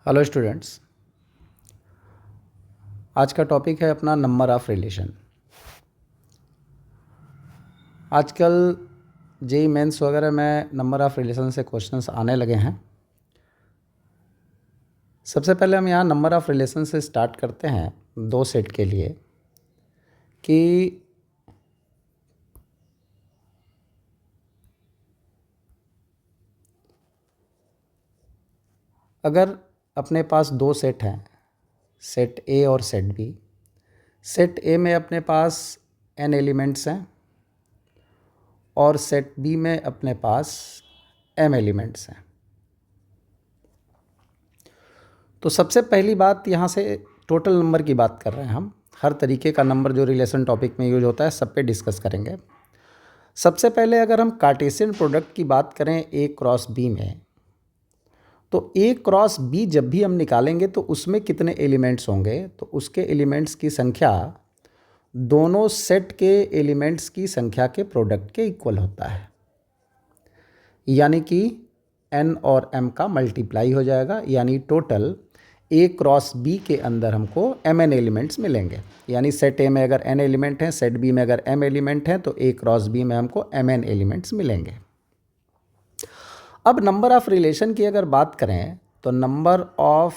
Hello students. आज का topic है अपना नंबर ऑफ़ रिलेशन। आजकल जेई मेंस वगैरह में नंबर ऑफ़ रिलेशन से क्वेश्चंस आने लगे हैं। सबसे पहले हम यहाँ नंबर ऑफ़ रिलेशन से स्टार्ट करते हैं दो सेट के लिए कि अगर अपने पास दो सेट हैं, सेट ए और सेट बी। सेट ए में अपने पास n एलिमेंट्स हैं और सेट बी में अपने पास m एलिमेंट्स हैं। तो सबसे पहली बात यहाँ से टोटल नंबर की बात कर रहे हैं हम। हर तरीके का नंबर जो रिलेशन टॉपिक में यूज होता है सब पे डिस्कस करेंगे। सबसे पहले अगर हम कार्टेशियन प्रोडक्ट की बात करें ए क्रॉस बी में, तो ए क्रॉस बी जब भी हम निकालेंगे तो उसमें कितने एलिमेंट्स होंगे, तो उसके एलिमेंट्स की संख्या दोनों सेट के एलिमेंट्स की संख्या के प्रोडक्ट के इक्वल होता है। यानी कि n और m का मल्टीप्लाई हो जाएगा, यानी टोटल a क्रॉस b के अंदर हमको mn एलिमेंट्स मिलेंगे। यानी सेट a में अगर n एलिमेंट हैं, सेट b में अगर m एलिमेंट हैं, तो a क्रॉस b में हमको mn एलिमेंट्स मिलेंगे। अब नंबर ऑफ़ रिलेशन की अगर बात करें तो नंबर ऑफ़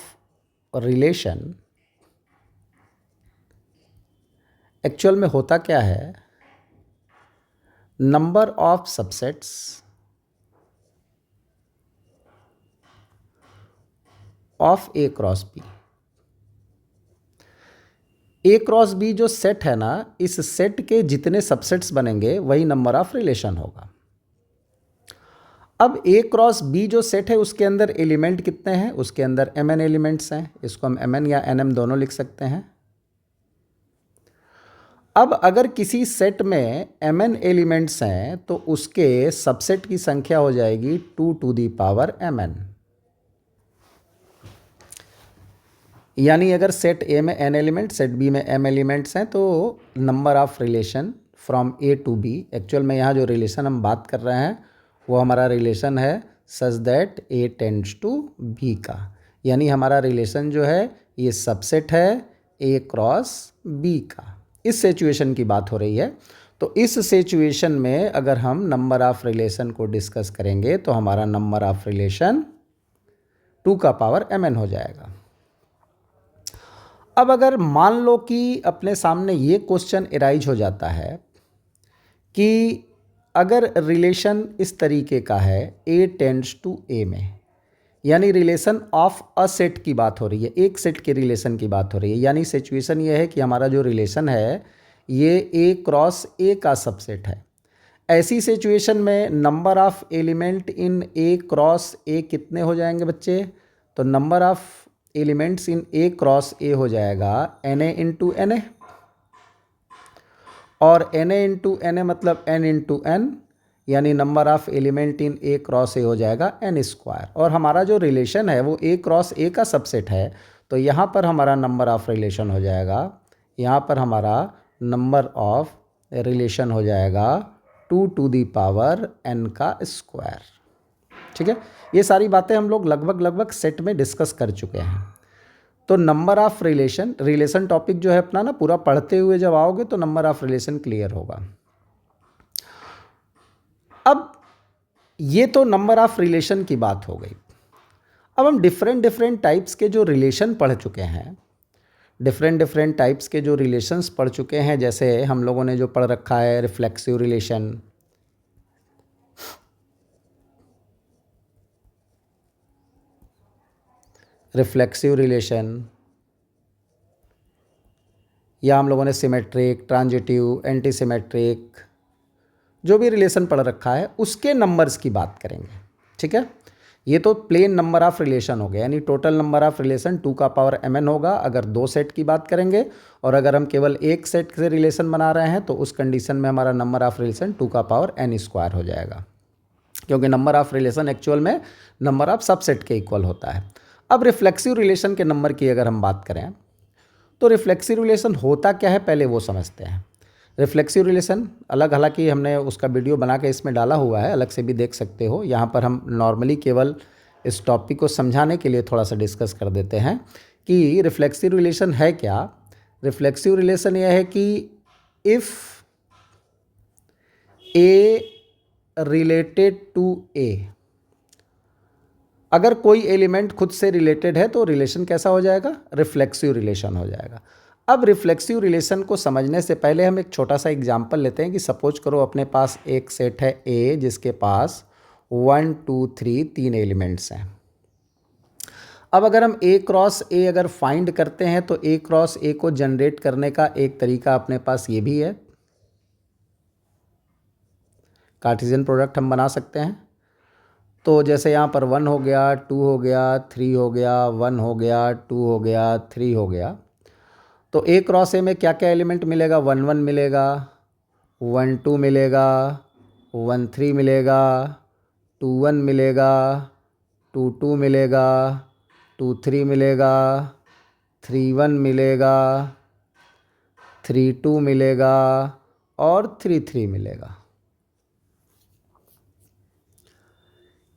रिलेशन एक्चुअल में होता क्या है, number of subsets of A cross B. A cross B जो सेट है ना, इस सेट के जितने सबसेट्स बनेंगे वही नंबर ऑफ रिलेशन होगा। अब ए क्रॉस बी जो सेट है उसके अंदर एलिमेंट कितने हैं, उसके अंदर mn एलिमेंट्स हैं। इसको हम mn या nm दोनों लिख सकते हैं। अब अगर किसी सेट में mn एलिमेंट्स हैं तो उसके सबसेट की संख्या हो जाएगी 2 टू दी पावर mn। यानी अगर सेट A में n एलिमेंट, सेट B में m एलिमेंट्स हैं, तो number of relation from A to B, actual में यहाँ जो रिलेशन हम बात कर रहे हैं वो हमारा रिलेशन है such that A tends to B का। यानी हमारा रिलेशन जो है ये सबसेट है A क्रॉस B का। इस सिचुएशन की बात हो रही है। तो इस सिचुएशन में अगर हम नंबर ऑफ रिलेशन को डिस्कस करेंगे तो हमारा नंबर ऑफ रिलेशन 2 का पावर mn हो जाएगा। अब अगर मान लो कि अपने सामने ये क्वेश्चन एराइज हो जाता है कि अगर रिलेशन इस तरीके का है A टेंड्स टू A में, यानी रिलेशन ऑफ अ सेट की बात हो रही है, एक सेट के रिलेशन की बात हो रही है। यानी सिचुएशन ये है कि हमारा जो रिलेशन है ये A क्रॉस A का सबसेट है। ऐसी सिचुएशन में number of element in A cross A कितने हो जाएंगे बच्चे, तो number of elements in A cross A हो जाएगा Na इंटू Na, और Na इंटू Na मतलब n इंटू n, यानी number of element in A cross A हो जाएगा n स्क्वायर। और हमारा जो रिलेशन है वो A क्रॉस A का सबसेट है, तो यहाँ पर हमारा नंबर ऑफ रिलेशन हो जाएगा, यहाँ पर हमारा नंबर ऑफ रिलेशन हो जाएगा 2 टू दी पावर n का स्क्वायर। ठीक है, ये सारी बातें हम लोग लगभग सेट में डिस्कस कर चुके हैं। तो नंबर ऑफ रिलेशन टॉपिक जो है अपना ना पूरा पढ़ते हुए जब आओगे तो नंबर ऑफ रिलेशन क्लियर होगा। अब ये तो नंबर ऑफ रिलेशन की बात हो गई। अब हम डिफरेंट टाइप्स के जो रिलेशन पढ़ चुके हैं, डिफरेंट टाइप्स के जो रिलेशंस पढ़ चुके हैं, जैसे हम लोगों ने जो पढ़ रखा है रिफ्लेक्सिव रिलेशन, या हम लोगों ने सिमेट्रिक, ट्रांजिटिव, एंटी सिमेट्रिक, जो भी रिलेशन पढ़ रखा है उसके नंबर्स की बात करेंगे। ठीक है, ये तो प्लेन नंबर ऑफ रिलेशन हो गया, यानी टोटल नंबर ऑफ रिलेशन 2 का पावर mn होगा अगर दो सेट की बात करेंगे। और अगर हम केवल एक सेट से रिलेशन बना रहे हैं तो उस कंडीशन में हमारा नंबर ऑफ रिलेशन 2 का पावर n स्क्वायर हो जाएगा, क्योंकि नंबर ऑफ रिलेशन एक्चुअल में नंबर ऑफ सबसेट के इक्वल होता है। अब रिफ्लेक्सिव रिलेशन के नंबर की अगर हम बात करें तो रिफ्लेक्सिव रिलेशन होता क्या है पहले वो समझते हैं। रिफ्लेक्सिव रिलेशन अलग, हालांकि हमने उसका वीडियो बना के इसमें डाला हुआ है, अलग से भी देख सकते हो। यहाँ पर हम नॉर्मली केवल इस टॉपिक को समझाने के लिए थोड़ा सा डिस्कस कर देते हैं कि रिफ्लेक्सिव रिलेशन है क्या। रिफ्लेक्सिव रिलेशन यह है कि इफ़ ए रिलेटेड टू ए, अगर कोई एलिमेंट खुद से रिलेटेड है तो रिलेशन कैसा हो जाएगा, रिफ्लेक्सिव रिलेशन हो जाएगा। अब रिफ्लेक्सिव रिलेशन को समझने से पहले हम एक छोटा सा एग्जांपल लेते हैं कि सपोज करो अपने पास एक सेट है ए जिसके पास 1 2 3 3 एलिमेंट्स हैं। अब अगर हम ए क्रॉस ए अगर फाइंड करते हैं तो ए क्रॉस ए को जनरेट करने का एक तरीका अपने पास ये भी है, कार्टेशियन प्रोडक्ट हम बना सकते हैं। तो जैसे यहाँ पर 1 हो गया, 2 हो गया, 3 हो गया, 1 हो गया, 2 हो गया, 3 हो गया। तो ए क्रॉस ए में क्या क्या एलिमेंट मिलेगा, 1 1 मिलेगा, 1 2 मिलेगा, 1 3 मिलेगा, 2 1 मिलेगा, 2 2 मिलेगा, 2 3 मिलेगा, 3 1 मिलेगा, 3 2 मिलेगा और 3 3 मिलेगा।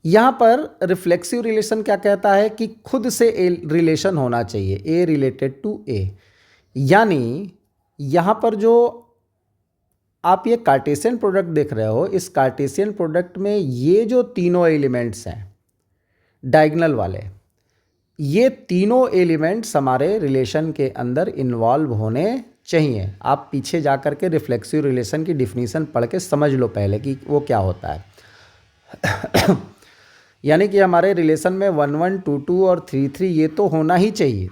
यहाँ पर रिफ्लेक्सिव रिलेशन क्या कहता है कि खुद से रिलेशन होना चाहिए, ए रिलेटेड टू ए। यानी यहाँ पर जो आप ये कार्टेशियन प्रोडक्ट देख रहे हो, इस कार्टेशियन प्रोडक्ट में ये जो तीनों एलिमेंट्स हैं डायगोनल वाले, ये तीनों एलिमेंट्स हमारे रिलेशन के अंदर इन्वॉल्व होने चाहिए। आप पीछे जा कर के रिफ्लेक्सिव रिलेशन की डिफिनीशन पढ़ के समझ लो पहले कि वो क्या होता है। यानी कि हमारे रिलेशन में 1 1 2 2 और 3 3 ये तो होना ही चाहिए।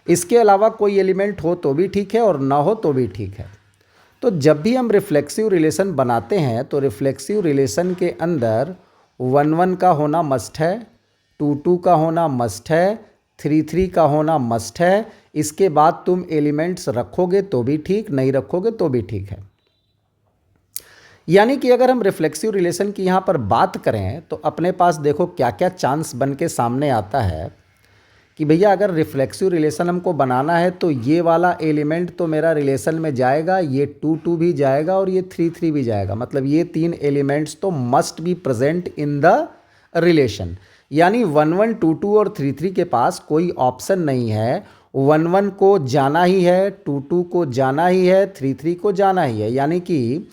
इसके अलावा कोई एलिमेंट हो तो भी ठीक है और ना हो तो भी ठीक है। तो जब भी हम रिफ्लेक्सिव रिलेशन बनाते हैं तो रिफ्लेक्सिव रिलेशन के अंदर 1 1 का होना मस्ट है, 2 2 का होना मस्ट है, 3 3 का होना मस्ट है। इसके बाद तुम एलिमेंट्स रखोगे तो भी ठीक, नहीं रखोगे तो भी ठीक है। यानी कि अगर हम रिफ्लेक्सिव रिलेशन की यहाँ पर बात करें तो अपने पास देखो क्या क्या चांस बन के सामने आता है कि भैया अगर रिफ्लेक्सिव रिलेशन हमको बनाना है तो ये वाला एलिमेंट तो मेरा रिलेशन में जाएगा, ये 2 2 भी जाएगा और ये 3 3 भी जाएगा। मतलब ये तीन एलिमेंट्स तो must be present in the relation. यानी 1 1 2 2 और 3 3 के पास कोई ऑप्शन नहीं है, 1 1 को जाना ही है, 2 2 को जाना ही है, 3 3 को जाना ही है। यानी कि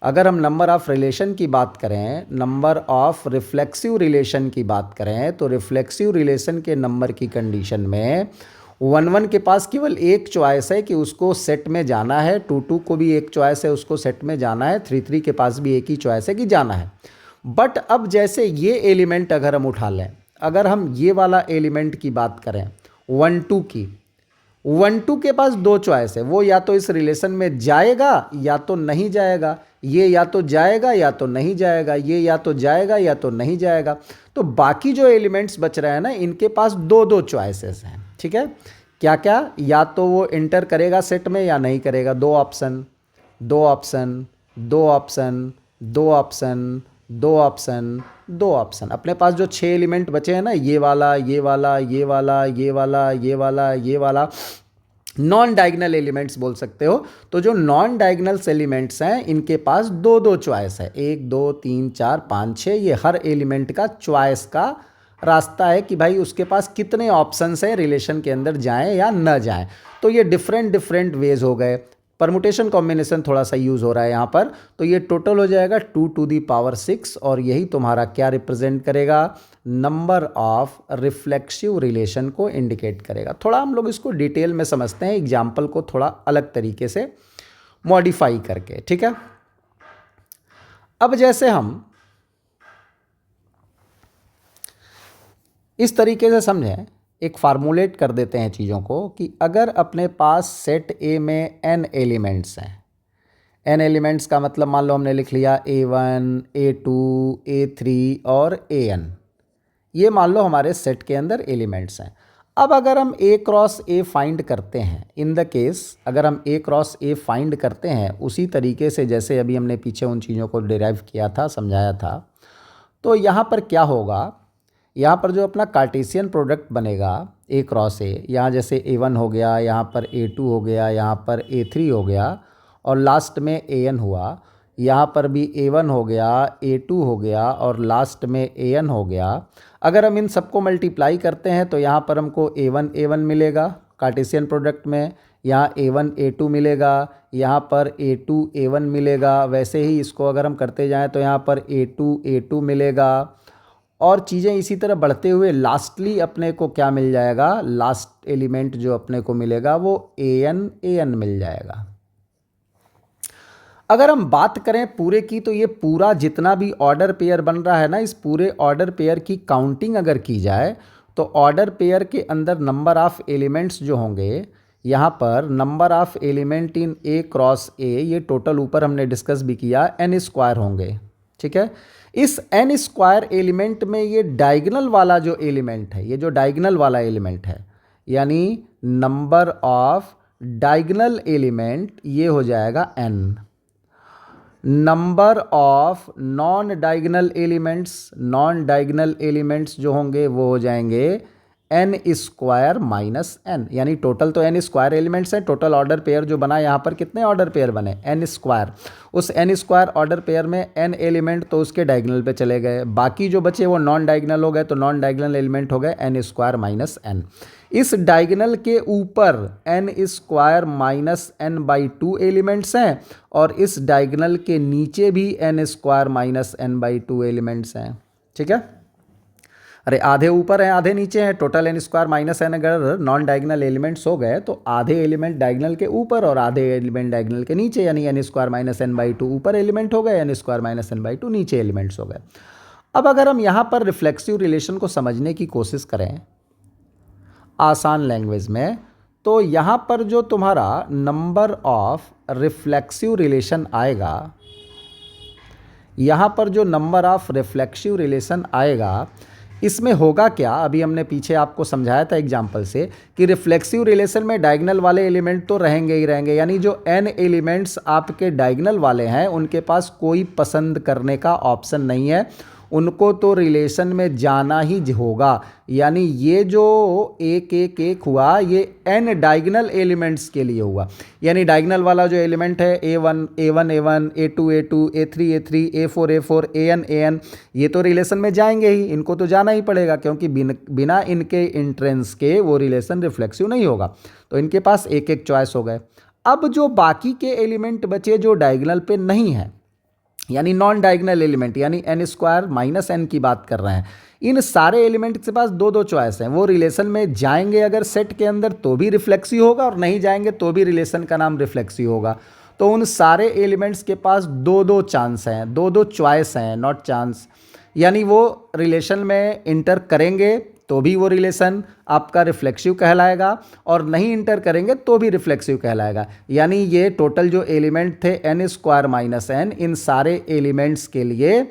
अगर हम नंबर ऑफ़ रिलेशन की बात करें, नंबर ऑफ़ रिफ्लेक्सिव रिलेशन की बात करें तो रिफ्लेक्सिव रिलेशन के नंबर की कंडीशन में 1 1 के पास केवल एक चॉइस है कि उसको सेट में जाना है, 2 2 को भी एक चॉइस है उसको सेट में जाना है, 3 3 के पास भी एक ही चॉइस है कि जाना है। बट अब जैसे ये एलिमेंट अगर हम उठा लें, अगर हम ये वाला एलिमेंट की बात करें 1 2 की, 1 2 के पास दो चॉइस है, वो या तो इस रिलेशन में जाएगा या तो नहीं जाएगा, ये या तो जाएगा या तो नहीं जाएगा, ये या तो जाएगा या तो नहीं जाएगा। तो बाकी जो एलिमेंट्स बच रहे हैं ना, इनके पास दो दो चॉइसेस हैं। ठीक है, क्या क्या, या तो वो एंटर करेगा सेट में या नहीं करेगा, दो ऑप्शन, दो ऑप्शन, दो ऑप्शन, दो ऑप्शन, दो ऑप्शन, दो ऑप्शन। अपने पास जो 6 एलिमेंट बचे हैं ना, ये वाला, ये वाला, ये वाला, ये वाला, ये वाला, ये वाला, नॉन डायगोनल एलिमेंट्स बोल सकते हो। तो जो नॉन डायगोनल्स एलिमेंट्स हैं इनके पास दो दो चॉइस है, 1 2 3 4 5 6। ये हर एलिमेंट का चॉइस का रास्ता है कि भाई उसके पास कितने ऑप्शंस हैं रिलेशन के अंदर जाएं या न जाएं। तो ये डिफरेंट डिफरेंट वेज हो गए, परमुटेशन कॉम्बिनेशन थोड़ा सा यूज़ हो रहा है यहाँ पर। तो ये टोटल हो जाएगा 2 टू दी पावर 6 और यही तुम्हारा क्या रिप्रेजेंट करेगा, नंबर ऑफ रिफ्लेक्सिव रिलेशन को इंडिकेट करेगा। थोड़ा हम लोग इसको डिटेल में समझते हैं एग्जाम्पल को थोड़ा अलग तरीके से मॉडिफाई करके। ठीक है, अब जैसे हम इस तरीके से समझें, एक फार्मूलेट कर देते हैं चीज़ों को कि अगर अपने पास सेट ए में n एलिमेंट्स हैं, n एलिमेंट्स का मतलब मान लो हमने लिख लिया A1 A2 A3 और AN, ये मान लो हमारे सेट के अंदर एलिमेंट्स हैं। अब अगर हम A क्रॉस A फाइंड करते हैं, इन द केस अगर हम A क्रॉस A फाइंड करते हैं उसी तरीके से जैसे अभी हमने पीछे उन चीज़ों को डिराइव किया था, समझाया था, तो यहाँ पर क्या होगा, यहाँ पर जो अपना कार्टेशियन प्रोडक्ट बनेगा A क्रॉस A, यहाँ जैसे A1 हो गया, यहाँ पर A2 हो गया, यहाँ पर A3 हो गया और लास्ट में AN हुआ। यहाँ पर भी A1 हो गया, A2 हो गया और लास्ट में AN हो गया। अगर हम इन सबको मल्टीप्लाई करते हैं तो यहाँ पर हमको A1 A1 मिलेगा कार्टेशियन प्रोडक्ट में, यहाँ A1 A2 मिलेगा, यहाँ पर A2 A1 मिलेगा। वैसे ही इसको अगर हम करते जाएं तो यहाँ पर A2 A2 मिलेगा और चीज़ें इसी तरह बढ़ते हुए लास्टली अपने को क्या मिल जाएगा, लास्ट एलिमेंट जो अपने को मिलेगा वो AN AN मिल जाएगा। अगर हम बात करें पूरे की तो ये पूरा जितना भी ऑर्डर पेयर बन रहा है ना, इस पूरे ऑर्डर पेयर की काउंटिंग अगर की जाए तो ऑर्डर पेयर के अंदर नंबर ऑफ एलिमेंट्स जो होंगे, यहाँ पर number of element in A cross A, ये टोटल ऊपर हमने डिस्कस भी किया, n स्क्वायर होंगे। ठीक है, इस n स्क्वायर एलिमेंट में ये डायगोनल वाला जो एलिमेंट है, ये जो डायगोनल वाला एलिमेंट है यानी नंबर ऑफ डायगोनल एलिमेंट, ये हो जाएगा n। Number of non diagonal elements जो होंगे वो हो जाएंगे n स्क्वायर माइनस n, यानी टोटल तो n स्क्वायर एलिमेंट्स हैं। टोटल ऑर्डर पेयर जो बना, यहाँ पर कितने ऑर्डर पेयर बने, n स्क्वायर। उस n स्क्वायर ऑर्डर पेयर में n एलिमेंट तो उसके डायगोनल पे चले गए, बाकी जो बचे वो नॉन डायगोनल हो गए, तो नॉन डायगोनल एलिमेंट हो गए n स्क्वायर माइनस n। इस डायगोनल के ऊपर n square minus n by 2 elements हैं और इस डायगोनल के नीचे भी n square minus n by 2 elements हैं। ठीक है, अरे आधे ऊपर हैं आधे नीचे हैं, total n square minus n अगर नॉन डायगोनल एलिमेंट्स हो गए तो आधे एलिमेंट डायगोनल के ऊपर और आधे एलिमेंट डायगोनल के नीचे, यानी n square minus n by 2 ऊपर एलिमेंट हो गए, n square minus n by 2 नीचे एलिमेंट्स हो गए। अब अगर हम यहाँ पर रिफ्लेक्सिव रिलेशन को समझने की कोशिश करें आसान लैंग्वेज में, तो यहाँ पर जो तुम्हारा नंबर ऑफ रिफ्लेक्सिव रिलेशन आएगा, यहाँ पर जो नंबर ऑफ रिफ्लेक्सिव रिलेशन आएगा, इसमें होगा क्या, अभी हमने पीछे आपको समझाया था एग्जाम्पल से कि रिफ्लेक्सिव रिलेशन में डायगोनल वाले एलिमेंट तो रहेंगे ही रहेंगे, यानी जो n एलिमेंट्स आपके डायगोनल वाले हैं उनके पास कोई पसंद करने का ऑप्शन नहीं है, उनको तो रिलेशन में जाना ही होगा। यानी ये जो एक एक एक हुआ ये n डायगोनल एलिमेंट्स के लिए हुआ, यानी डायगोनल वाला जो एलिमेंट है A1 A1 A1 A2 A2 A3 A3 A4 A4 AN AN, ये तो रिलेशन में जाएंगे ही, इनको तो जाना ही पड़ेगा क्योंकि बिना इनके इंट्रेंस के वो रिलेशन रिफ्लेक्सिव नहीं होगा, तो इनके पास एक एक चॉइस हो गए। अब जो बाकी के एलिमेंट बचे जो डायगोनल पे नहीं है, यानी नॉन डायगोनल एलिमेंट, यानी n स्क्वायर माइनस n की बात कर रहे हैं, इन सारे एलिमेंट के पास दो दो चॉइस हैं, वो रिलेशन में जाएंगे अगर सेट के अंदर तो भी रिफ्लेक्सिव होगा और नहीं जाएंगे तो भी रिलेशन का नाम रिफ्लेक्सिव होगा। तो उन सारे एलिमेंट्स के पास दो दो चांस हैं, दो दो चॉइस हैं, नॉट चांस, यानी वो रिलेशन में इंटर करेंगे तो भी वो रिलेशन आपका रिफ्लेक्सिव कहलाएगा और नहीं इंटर करेंगे तो भी रिफ्लेक्सिव कहलाएगा। यानी ये टोटल जो एलिमेंट थे n स्क्वायर माइनस n, इन सारे एलिमेंट्स के लिए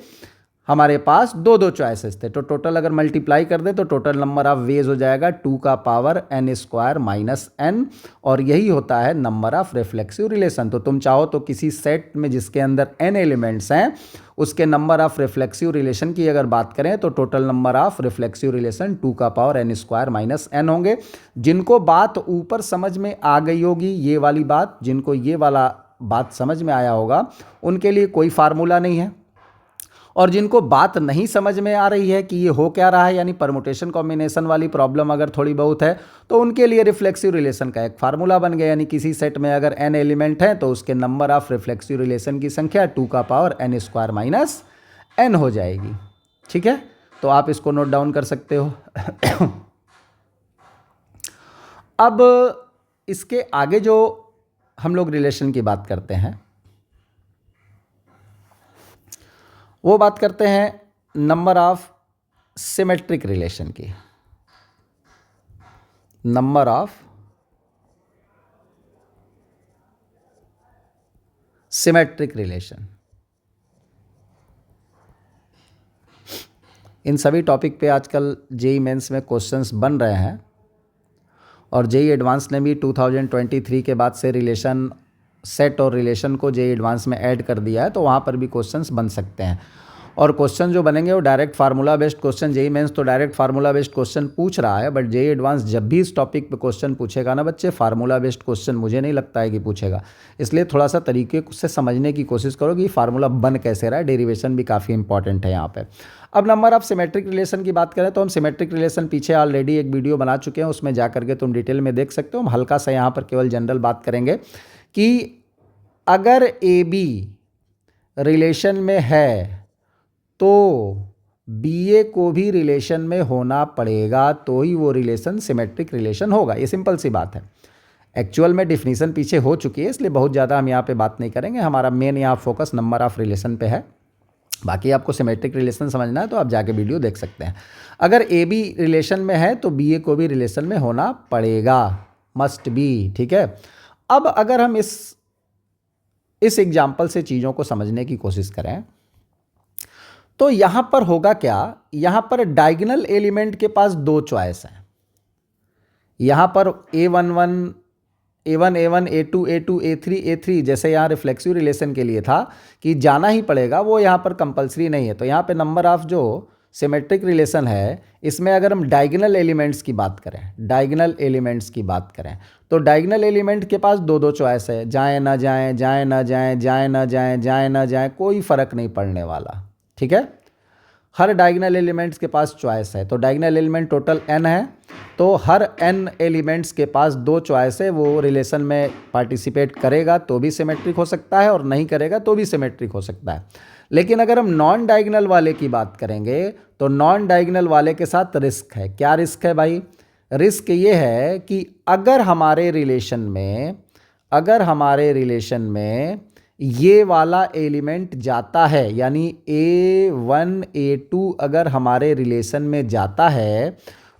हमारे पास दो दो चॉइसेस थे, तो टोटल अगर मल्टीप्लाई कर दे तो टोटल नंबर ऑफ वेज हो जाएगा 2 का power n square minus n, और यही होता है नंबर ऑफ रिफ्लेक्सिव रिलेशन। तो तुम चाहो तो किसी सेट में जिसके अंदर n एलिमेंट्स हैं उसके नंबर ऑफ रिफ्लेक्सिव रिलेशन की अगर बात करें तो total number of reflexive relation 2 का power n square minus n होंगे। जिनको बात ऊपर समझ में आ गई होगी ये वाली बात, जिनको ये वाला बात समझ में आया होगा उनके लिए कोई फार्मूला नहीं है, और जिनको बात नहीं समझ में आ रही है कि ये हो क्या रहा है, यानी परमुटेशन कॉम्बिनेशन वाली प्रॉब्लम अगर थोड़ी बहुत है, तो उनके लिए रिफ्लेक्सिव रिलेशन का एक फार्मूला बन गया, यानी किसी सेट में अगर n एलिमेंट है तो उसके नंबर ऑफ रिफ्लेक्सिव रिलेशन की संख्या 2 का power n square minus n हो जाएगी। ठीक है, तो आप इसको नोट डाउन कर सकते हो। अब इसके आगे जो हम लोग रिलेशन की बात करते हैं वो बात करते हैं नंबर ऑफ सिमेट्रिक रिलेशन की। नंबर ऑफ सिमेट्रिक रिलेशन, इन सभी टॉपिक पे आजकल जेई मेंस में क्वेश्चंस बन रहे हैं और जेई एडवांस ने भी 2023 के बाद से रिलेशन सेट और रिलेशन को जेई एडवांस में ऐड कर दिया है, तो वहाँ पर भी क्वेश्चंस बन सकते हैं। और क्वेश्चन जो बनेंगे वो direct formula based question. JEE Mains तो डायरेक्ट फार्मूला बेस्ड क्वेश्चन पूछ रहा है, बट जेई एडवांस जब भी इस टॉपिक पे क्वेश्चन पूछेगा ना बच्चे, फार्मूला बेस्ड क्वेश्चन मुझे नहीं लगता है कि पूछेगा। इसलिए थोड़ा सा तरीके से समझने की कोशिश करो कि फार्मूला बन कैसे रहा है। डेरिवेशन भी काफ़ी इंपॉर्टेंट है यहाँ पे। अब नंबर ऑफ सिमेट्रिक रिलेशन की बात करें तो हम सिमेट्रिक रिलेशन पीछे ऑलरेडी एक वीडियो बना चुके हैं, उसमें जा करके तुम डिटेल में देख सकते हो। हम हल्का सा यहाँ पर केवल जनरल बात करेंगे कि अगर ए बी रिलेशन में है तो बी ए को भी रिलेशन में होना पड़ेगा, तो ही वो रिलेशन सिमेट्रिक रिलेशन होगा। ये सिंपल सी बात है। एक्चुअल में डिफिनीशन पीछे हो चुकी है, इसलिए बहुत ज़्यादा हम यहाँ पे बात नहीं करेंगे। हमारा मेन यहाँ फोकस नंबर ऑफ रिलेशन पे है। बाकी आपको सिमेट्रिक रिलेशन समझना है तो आप जाके वीडियो देख सकते हैं। अगर ए बी रिलेशन में है तो बी ए को भी रिलेशन में होना पड़ेगा, मस्ट बी। ठीक है। अब अगर हम इस एग्जाम्पल से चीज़ों को समझने की कोशिश करें तो यहां पर होगा क्या, यहां पर डायगोनल एलिमेंट के पास दो चॉइस हैं। यहां पर A11 A1 A2 A2 A3 A3 जैसे यहां रिफ्लेक्सिव रिलेशन के लिए था कि जाना ही पड़ेगा, वो यहां पर कंपलसरी नहीं है। तो यहां पे नंबर ऑफ जो सिमेट्रिक रिलेशन है, इसमें अगर हम डायगोनल एलिमेंट्स की बात करें, डायगोनल एलिमेंट्स की बात करें तो डायगोनल एलिमेंट के पास दो दो चॉइस है, जाएं ना जाएं, जाएं ना जाएं, जाएं ना जाएं, जाएं ना जाएं, कोई फर्क नहीं पड़ने वाला। ठीक है। हर डायगोनल एलिमेंट्स के पास चॉइस है। तो डायगोनल एलिमेंट टोटल n है, तो हर n एलिमेंट्स के पास दो चॉइस है। वो रिलेशन में पार्टिसिपेट करेगा तो भी सिमेट्रिक हो सकता है और नहीं करेगा तो भी सिमेट्रिक हो सकता है। लेकिन अगर हम नॉन डायगोनल वाले की बात करेंगे तो नॉन डायगोनल वाले के साथ रिस्क है। क्या रिस्क है भाई? रिस्क ये है कि अगर हमारे रिलेशन में ये वाला एलिमेंट जाता है, यानी A1 A2 अगर हमारे रिलेशन में जाता है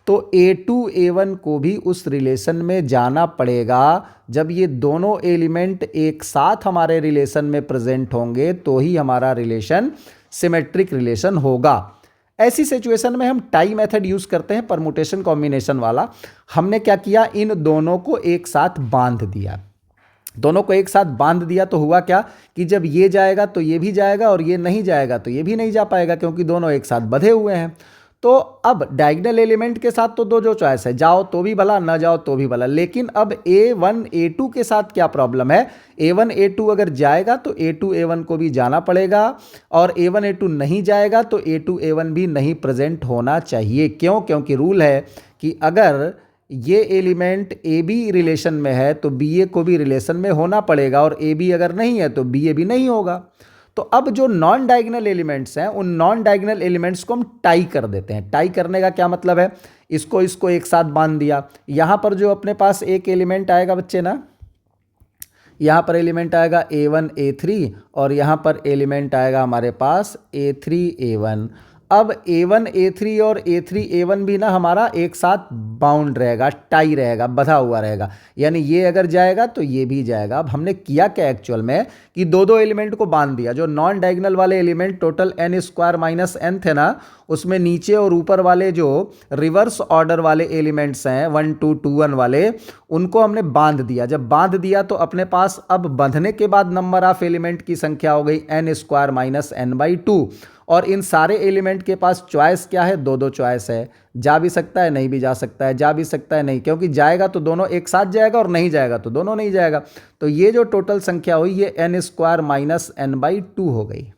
तो A2 A1 को भी उस रिलेशन में जाना पड़ेगा। जब ये दोनों एलिमेंट एक साथ हमारे रिलेशन में प्रेजेंट होंगे तो ही हमारा रिलेशन सिमेट्रिक रिलेशन होगा। ऐसी सिचुएशन में हम टाई मेथड यूज करते हैं, परमुटेशन कॉम्बिनेशन वाला। हमने क्या किया, इन दोनों को एक साथ बांध दिया। दोनों को एक साथ बांध दिया तो हुआ क्या कि जब ये जाएगा तो ये भी जाएगा और ये नहीं जाएगा तो ये भी नहीं जा पाएगा, क्योंकि दोनों एक साथ बंधे हुए हैं। तो अब डायगोनल एलिमेंट के साथ तो दो जो चॉइस है, जाओ तो भी भला, ना जाओ तो भी भला। लेकिन अब A1 A2 के साथ क्या प्रॉब्लम है, A1 A2 अगर जाएगा तो A2 A1 को भी जाना पड़ेगा, और A1 A2 नहीं जाएगा तो A2 A1 भी नहीं प्रेजेंट होना चाहिए। क्यों? क्योंकि रूल है कि अगर ये एलिमेंट ए बी रिलेशन में है तो बी ए को भी रिलेशन में होना पड़ेगा, और ए बी अगर नहीं है तो बी ए भी नहीं होगा। तो अब जो नॉन डायगोनल एलिमेंट्स हैं, उन नॉन डायगोनल एलिमेंट्स को हम टाई कर देते हैं। टाई करने का क्या मतलब है, इसको एक साथ बांध दिया। यहां पर जो अपने पास एक एलिमेंट आएगा बच्चे ना, यहां पर एलिमेंट आएगा A1 A3 और यहां पर एलिमेंट आएगा हमारे पास A3 A1। अब A1 A3 और A3 A1 भी ना हमारा एक साथ बाउंड रहेगा, टाई रहेगा, बंधा हुआ रहेगा। यानी ये अगर जाएगा तो ये भी जाएगा। अब हमने किया क्या एक्चुअल में कि दो दो एलिमेंट को बांध दिया। जो नॉन डायगोनल वाले element total n square minus n थे ना, उसमें नीचे और ऊपर वाले जो रिवर्स ऑर्डर वाले एलिमेंट्स हैं 1 2 2 1 वाले, उनको हमने बांध दिया। जब बांध दिया तो अपने पास अब बंधने के बाद नंबर ऑफ एलिमेंट की संख्या हो गई n स्क्वायर माइनस n/2। और इन सारे एलिमेंट के पास चॉइस क्या है, दो दो चॉइस है। जा भी सकता है, नहीं भी जा सकता है, जा भी सकता है नहीं, क्योंकि जाएगा तो दोनों एक साथ जाएगा और नहीं जाएगा तो दोनों नहीं जाएगा। तो ये जो टोटल संख्या हुई ये n स्क्वायर माइनस n/2 हो गई।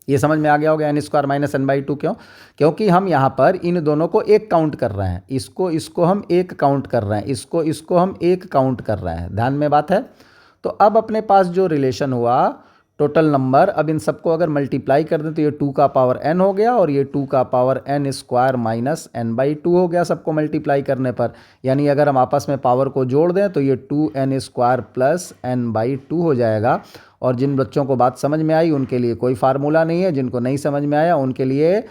ये समझ में आ गया होगा, n स्क्वायर माइनस n/2 क्यों? क्योंकि हम यहाँ पर इन दोनों को एक काउंट कर रहे हैं। इसको हम एक काउंट कर रहे हैं, इसको हम एक काउंट कर रहे हैं। ध्यान में बात है। तो अब अपने पास जो रिलेशन हुआ टोटल नंबर, अब इन सबको अगर मल्टीप्लाई कर दें तो ये 2 का पावर n हो गया और ये 2 का power n square minus n/2 हो गया सबको मल्टीप्लाई करने पर। यानी अगर हम आपस में पावर को जोड़ दें तो ये 2n स्क्वायर प्लस n/2 हो जाएगा। और जिन बच्चों को बात समझ में आई उनके लिए कोई फार्मूला नहीं है, जिनको नहीं समझ में आया उनके लिए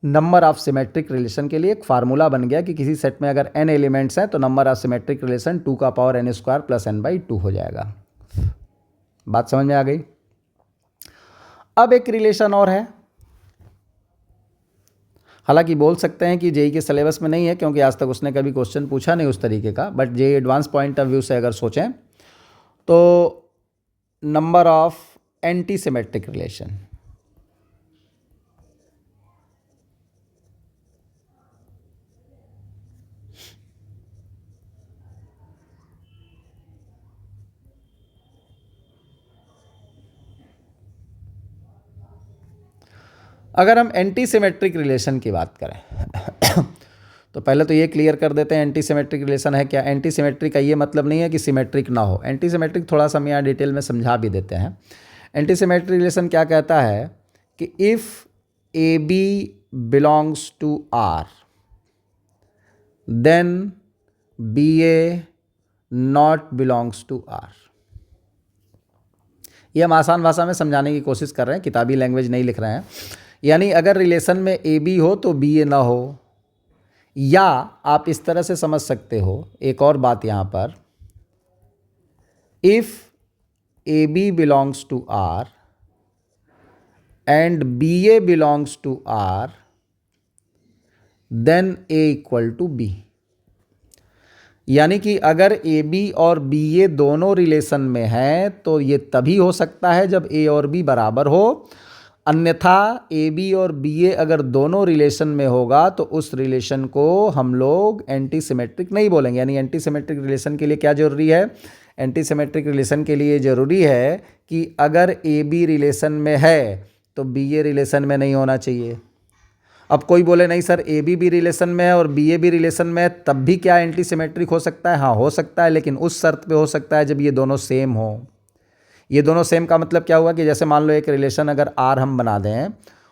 नंबर ऑफ सिमेट्रिक रिलेशन के लिए एक फार्मूला बन गया कि किसी सेट में अगर n एलिमेंट्स हैं तो नंबर ऑफ सिमेट्रिक रिलेशन 2 का power n square plus n/2 हो जाएगा। बात समझ में आ गई? अब एक रिलेशन और है, हालांकि बोल सकते हैं कि जेई के सिलेबस में नहीं है क्योंकि आज तक उसने कभी क्वेश्चन पूछा नहीं उस तरीके का, but JEE advance point of view से अगर सोचें तो number of anti symmetric relation, अगर हम एंटी सिमेट्रिक रिलेशन की बात करें तो पहले तो ये क्लियर कर देते हैं एंटी सिमेट्रिक रिलेशन है क्या। एंटी सिमेट्रिक का ये मतलब नहीं है कि सिमेट्रिक ना हो। एंटी सिमेट्रिक थोड़ा सा हम यहाँ डिटेल में समझा भी देते हैं। एंटी सिमेट्रिक रिलेशन क्या कहता है कि if a b belongs to R then b a not belongs to R. ये हम आसान भाषा में समझाने की कोशिश कर रहे हैं, किताबी लैंग्वेज नहीं लिख रहे हैं। यानी अगर रिलेशन में ए बी हो तो बी ए ना हो, या आप इस तरह से समझ सकते हो एक और बात यहाँ पर, if a b belongs to R and b a belongs to R then a equal to b. यानी कि अगर ए बी और बी ए दोनों रिलेशन में हैं तो ये तभी हो सकता है जब ए और बी बराबर हो, अन्यथा ए बी और बी ए अगर दोनों रिलेशन में होगा तो उस रिलेशन को हम लोग एंटी सिमेट्रिक नहीं बोलेंगे। यानी एंटी सिमेट्रिक रिलेशन के लिए क्या जरूरी है, एंटी सिमेट्रिक रिलेशन के लिए ज़रूरी है कि अगर ए बी रिलेशन में है तो बी ए रिलेशन में नहीं होना चाहिए। अब कोई बोले नहीं सर ए बी रिलेशन में है और बी ए भी रिलेशन में है, तब भी क्या एंटी सिमेट्रिक हो सकता है? हाँ हो सकता है, लेकिन उस शर्त पे हो सकता है जब ये दोनों सेम हो। ये दोनों सेम का मतलब क्या हुआ कि जैसे मान लो एक रिलेशन अगर आर हम बना दें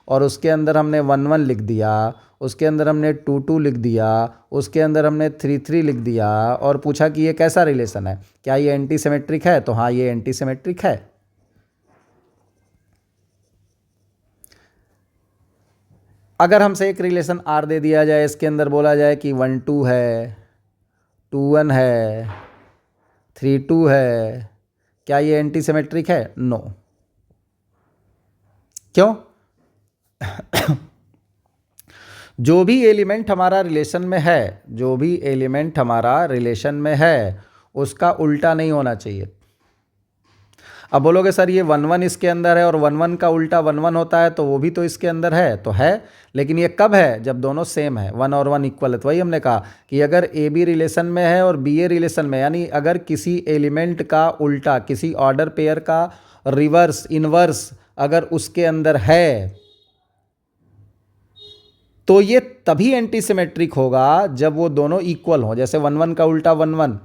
और उसके अंदर हमने 1 1 लिख दिया, उसके अंदर हमने 2 2 लिख दिया, उसके अंदर हमने 3 3 लिख दिया और पूछा कि ये कैसा रिलेशन है, क्या ये एंटी सिमेट्रिक है? तो हाँ ये एंटी सिमेट्रिक है। अगर हमसे एक रिलेशन आर दे दिया जाए, इसके अंदर बोला जाए कि 1 2 है, 2 1 है, 3 2 है, क्या ये एंटी सिमेट्रिक है? नो। क्यों? जो भी एलिमेंट हमारा रिलेशन में है, जो भी एलिमेंट हमारा रिलेशन में है उसका उल्टा नहीं होना चाहिए। अब बोलोगे सर ये 1 1 इसके अंदर है और 1 1 का उल्टा 1 1 होता है, तो वो भी तो इसके अंदर है, तो है, लेकिन ये कब है? जब दोनों सेम है, 1 और 1 इक्वल है। तो वही हमने कहा कि अगर ए बी रिलेशन में है और बी ए रिलेशन में, यानी अगर किसी एलिमेंट का उल्टा, किसी ऑर्डर पेयर का रिवर्स, इनवर्स अगर उसके अंदर है तो ये तभी एंटी सिमेट्रिक होगा जब वो दोनों इक्वल हो। जैसे 1 1 का उल्टा 1 1,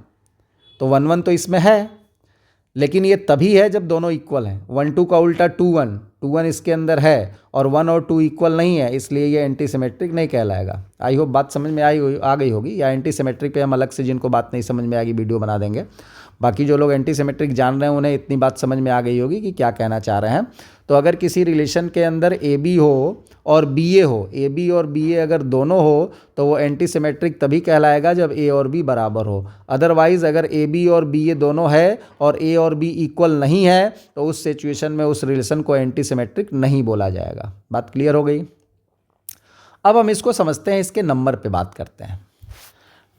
तो 1 1 तो इसमें है, लेकिन ये तभी है जब दोनों इक्वल हैं। 1 2 का उल्टा 2 1, 2 1 इसके अंदर है और 1 और 2 इक्वल नहीं है, इसलिए ये एंटी सिमेट्रिक नहीं कहलाएगा। आई होप बात समझ में आ गई होगी, या एंटी सिमेट्रिक पे हम अलग से जिनको बात नहीं समझ में आएगी वीडियो बना देंगे। बाकी जो लोग एंटी सिमेट्रिक जान रहे हैं उन्हें इतनी बात समझ में आ गई होगी कि क्या कहना चाह रहे हैं। तो अगर किसी रिलेशन के अंदर ए बी हो और बी ए हो, ए बी और बी ए अगर दोनों हो तो वो एंटी सिमेट्रिक तभी कहलाएगा जब ए और बी बराबर हो। अदरवाइज़ अगर ए बी और बी ए दोनों है और ए और बी इक्वल नहीं है तो उस सिचुएशन में उस रिलेशन को एंटी सिमेट्रिक नहीं बोला जाएगा। बात क्लियर हो गई? अब हम इसको समझते हैं, इसके नंबर पे बात करते हैं।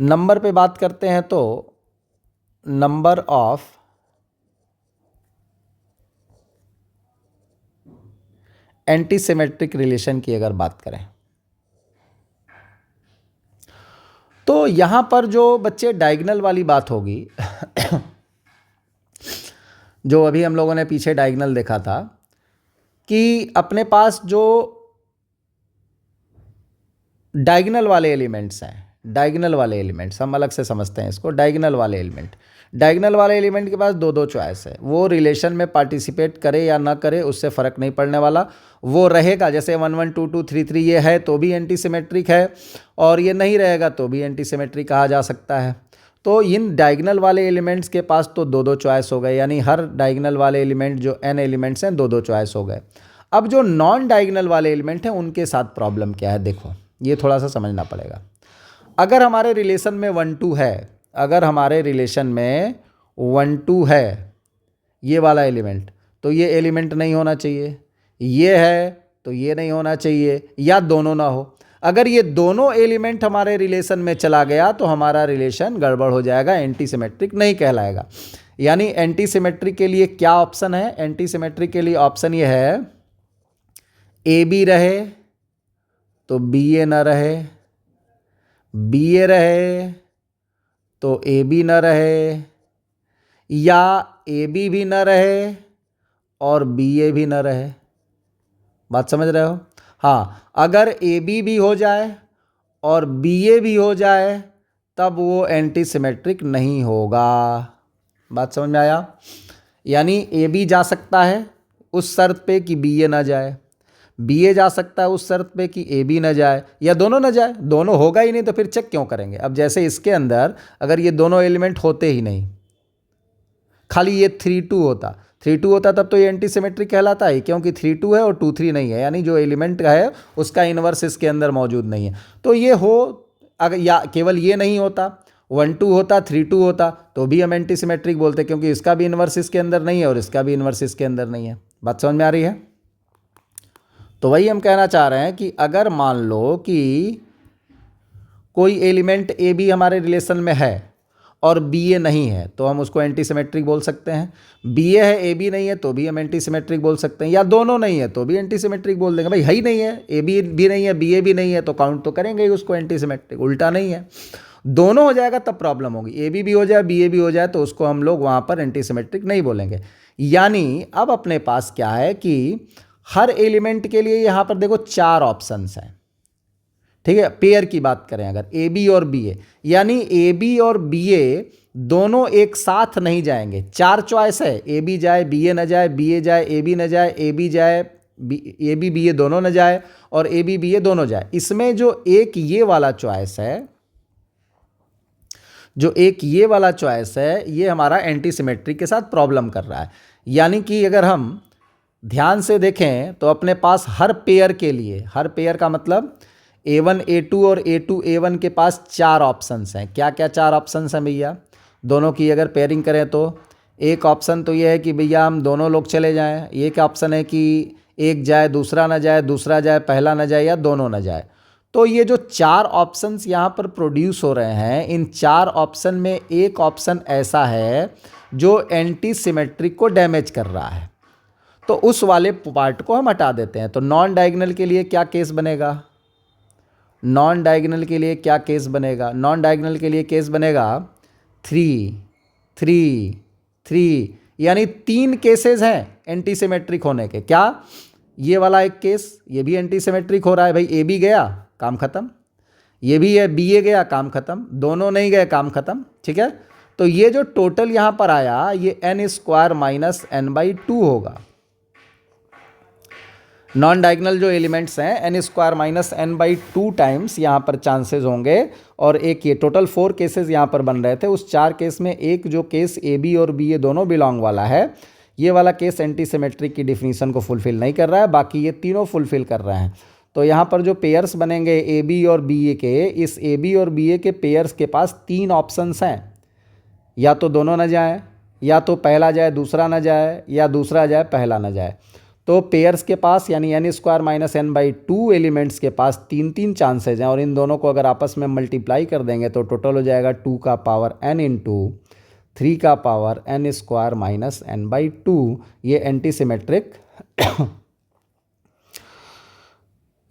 नंबर पे बात करते हैं तो number of anti symmetric relation की अगर बात करें तो यहां पर जो बच्चे डायगोनल वाली बात होगी जो अभी हम लोगों ने पीछे डायगोनल देखा था कि अपने पास जो डायगोनल वाले एलिमेंट्स हैं, डायगोनल वाले एलिमेंट्स हम अलग से समझते हैं इसको। डायगोनल वाले एलिमेंट, डायगोनल वाले एलिमेंट के पास दो चॉइस है, वो रिलेशन में पार्टिसिपेट करे या ना करे उससे फ़र्क नहीं पड़ने वाला, वो रहेगा। जैसे 1 1 2 2 3 3 ये है तो भी एंटी सिमेट्रिक है और ये नहीं रहेगा तो भी एंटी सिमेट्रिक कहा जा सकता है। तो इन डायगोनल वाले एलिमेंट्स के पास तो दो चॉइस हो गए, यानी हर डायगोनल वाले एलिमेंट जो n एलिमेंट्स हैं दो चॉइस हो गए। अब जो नॉन डायगोनल वाले एलिमेंट हैं उनके साथ प्रॉब्लम क्या है, देखो ये थोड़ा सा समझना पड़ेगा। अगर हमारे रिलेशन में 1 2 है, अगर हमारे रिलेशन में 1 2 है ये वाला एलिमेंट, तो ये एलिमेंट नहीं होना चाहिए, ये है तो ये नहीं होना चाहिए, या दोनों ना हो। अगर ये दोनों एलिमेंट हमारे रिलेशन में चला गया तो हमारा रिलेशन गड़बड़ हो जाएगा, एंटी सिमेट्रिक नहीं कहलाएगा। यानी एंटी सिमेट्रिक के लिए क्या ऑप्शन है? एंटी सिमेट्रिक के लिए ऑप्शन ये है ए बी रहे तो बी ए न रहे, बी ए रहे तो ए बी न रहे, या ए बी भी न रहे और बी ए भी न रहे। बात समझ रहे हो? हाँ, अगर ए बी भी हो जाए और बी ए भी हो जाए तब वो एंटी सिमेट्रिक नहीं होगा। बात समझ में आया? यानी ए बी जा सकता है उस शर्त पे कि बी ए ना जाए, बी ए जा सकता है उस शर्त पे कि ए बी ना जाए, या दोनों ना जाए। दोनों होगा ही नहीं तो फिर चेक क्यों करेंगे? अब जैसे इसके अंदर अगर ये दोनों एलिमेंट होते ही नहीं, खाली ये 3 2 होता, 3 2 होता तब तो ये एंटी सिमेट्रिक कहलाता है, क्योंकि 3 2 है और 2 3 नहीं है, यानी जो एलिमेंट है उसका इन्वर्स इसके अंदर मौजूद नहीं है। तो ये हो, अगर या केवल ये नहीं होता, 1 2 होता, 3 2 होता तो भी हम एंटी सिमेट्रिक बोलते, क्योंकि इसका भी इन्वर्स इसके अंदर नहीं है और इसका भी इन्वर्स इसके अंदर नहीं है। बात समझ में आ रही है? तो वही हम कहना चाह रहे हैं कि अगर मान लो कि कोई एलिमेंट ए बी हमारे रिलेशन में है और बी ए नहीं है तो हम उसको एंटी सिमेट्रिक बोल सकते हैं। बी ए है, ए बी नहीं है तो भी हम एंटी सिमेट्रिक बोल सकते हैं, या दोनों नहीं है तो भी एंटी सिमेट्रिक बोल देंगे। भाई है ही नहीं है, ए बी भी नहीं है, बी ए भी नहीं है तो काउंट तो करेंगे ही उसको एंटी सिमेट्रिक। उल्टा नहीं है, दोनों हो जाएगा तब प्रॉब्लम होगी। ए बी हो जाए, बी ए भी हो जाए तो उसको हम लोग वहाँ पर एंटी सिमेट्रिक नहीं बोलेंगे। यानी अब अपने पास क्या है कि हर एलिमेंट के लिए यहाँ पर देखो 4 ऑप्शंस हैं, ठीक है। पेयर की बात करें अगर ए बी और बी ए, यानी ए बी और बी ए दोनों एक साथ नहीं जाएंगे। 4 चॉइस है, ए बी जाए, बी ए न जाए, बी ए जाए, ए बी न जाए, ए बी जाए, ए बी बी ए दोनों न जाए, और ए बी बी ए दोनों जाए। इसमें जो एक ये वाला चॉइस है, जो एक ये वाला चॉइस है, ये हमारा एंटी सिमेट्रिक के साथ प्रॉब्लम कर रहा है। यानी कि अगर हम ध्यान से देखें तो अपने पास हर पेयर के लिए, हर पेयर का मतलब A1 A2 और A2 A1 के पास 4 ऑप्शंस हैं। क्या क्या 4 ऑप्शंस हैं भैया? दोनों की अगर पेयरिंग करें तो एक ऑप्शन तो ये है कि भैया हम दोनों लोग चले जाएं, एक ऑप्शन है कि एक जाए दूसरा ना जाए, दूसरा जाए पहला ना जाए, या दोनों ना जाए। तो ये जो 4 ऑप्शंस यहाँ पर प्रोड्यूस हो रहे हैं, इन 4 ऑप्शन में एक ऑप्शन ऐसा है जो एंटी सिमेट्रिक को डैमेज कर रहा है, तो उस वाले पार्ट को हम हटा देते हैं। तो नॉन डायगोनल के लिए क्या केस बनेगा? नॉन डायगोनल के लिए क्या केस बनेगा? नॉन डायगोनल के लिए केस बनेगा 3 3 3, यानी 3 केसेस हैं एंटी सिमेट्रिक होने के। क्या? ये वाला एक केस, ये भी एंटी सिमेट्रिक हो रहा है, भाई ए बी गया काम खत्म, ये भी है बी ए गया काम खत्म, दोनों नहीं गए काम खत्म, ठीक है। तो ये जो टोटल यहाँ पर आया ये n² माइनस n/2 होगा। नॉन डायगोनल जो एलिमेंट्स हैं n² माइनस n/2 टाइम्स यहाँ पर चांसेस होंगे, और एक ये टोटल 4 केसेस यहाँ पर बन रहे थे। उस 4 केस में एक जो केस ए बी और बी ए दोनों बिलोंग वाला है, ये वाला केस एंटी सिमेट्रिक की डिफिनीशन को फुलफिल नहीं कर रहा है, बाकी ये तीनों फुलफिल कर रहे हैं। तो यहाँ पर जो पेयर्स बनेंगे ए बी और बी ए के, इस ए बी और बी ए के पेयर्स के पास 3 ऑप्शंस हैं, या तो दोनों न जाए, या तो पहला जाए दूसरा न जाए, या दूसरा जाए पहला न जाए। तो पेयर्स के पास यानी n² माइनस n/2 एलिमेंट्स के पास 3 चांसेज हैं, और इन दोनों को अगर आपस में मल्टीप्लाई कर देंगे तो टोटल हो जाएगा 2 का पावर n इंटू 3 का पावर n² माइनस n/2। ये एंटी सिमेट्रिक